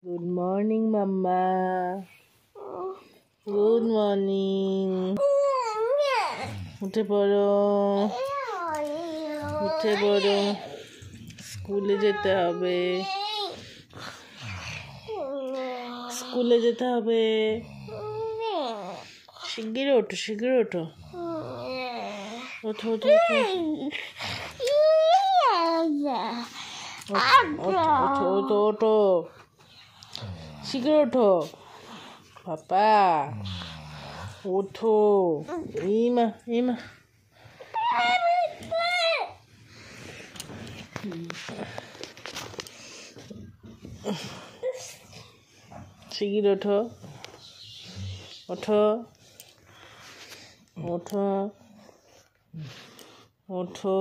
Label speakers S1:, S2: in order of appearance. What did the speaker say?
S1: Good morning, Mama. Good morning. উঠে পড়ো উঠে পড়ো স্কুলে যেতে হবে স্কুলে যেতে হবে শিগগির ওঠো ওঠো ওঠো ওঠো ওঠো ওঠো শিগগির ওঠো পাপা ওঠো ইমা শিগগির ওঠো ওঠো ওঠো ওঠো